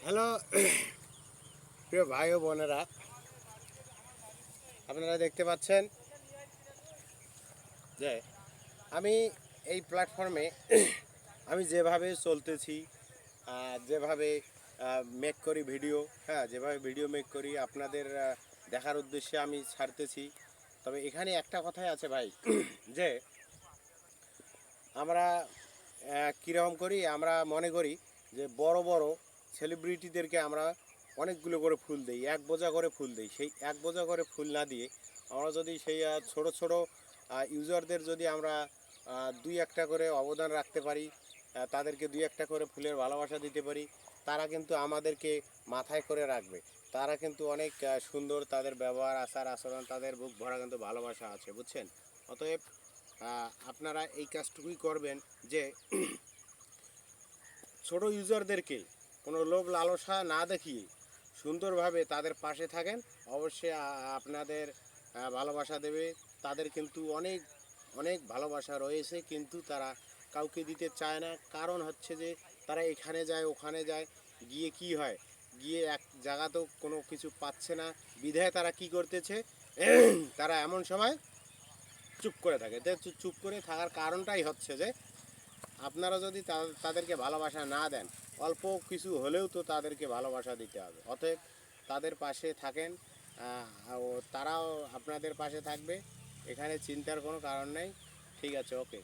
Hello প্রিয় ভাই ও বোনেরা, আপনারা দেখতে পাচ্ছেন যে আমি এই প্ল্যাটফর্মে আমি যেভাবে চলতেছি, যেভাবে মেক করি ভিডিও, যেভাবে ভিডিও মেক করি আপনাদের দেখার উদ্দেশ্যে আমি ছাড়তেছি। তবে এখানে একটা কথাই আছে ভাই, যে আমরা কীরকম করি, আমরা মনে করি যে বড় বড় সেলিব্রিটিদেরকে আমরা অনেকগুলো করে ফুল দিই, এক বোঝা করে ফুল দিই। সেই এক বোঝা করে ফুল না দিয়ে আমরা যদি সেই ছোট ছোট ইউজারদের যদি আমরা দুই একটা করে অবদান রাখতে পারি, তাদেরকে দুই একটা করে ফুলের ভালোবাসা দিতে পারি, তারা কিন্তু আমাদেরকে মাথায় করে রাখবে। তারা কিন্তু অনেক সুন্দর, তাদের ব্যবহার, আচার আচরণ, তাদের বুক ভরা কিন্তু ভালোবাসা আছে, বুঝছেন? অতএব আপনারা এই কাজটুকুই করবেন যে ছোট ইউজারদেরকে কোনো লোভ লালসা না দেখিয়ে সুন্দরভাবে তাদের পাশে থাকেন। অবশ্যই আপনাদের ভালোবাসা দেবে। তাদের কিন্তু অনেক অনেক ভালোবাসা রয়েছে, কিন্তু তারা কাউকে দিতে চায় না। কারণ হচ্ছে যে তারা এখানে যায় ওখানে যায়, গিয়ে কি হয়, গিয়ে এক জায়গাতেও কোনো কিছু পাচ্ছে না, বিধায় তারা কি করতেছে, তারা এমন সময় চুপ করে থাকে। চুপ করে থাকার কারণটাই হচ্ছে যে আপনারা যদি তাদেরকে ভালোবাসা না দেন, অল্প কিছু হলেও তো তাদেরকে ভালোবাসা দিতে হবে। অতএব তাদের পাশে থাকেন, ও তারাও আপনাদের পাশে থাকবে। এখানে চিন্তার কোনো কারণ নেই। ঠিক আছে, ওকে।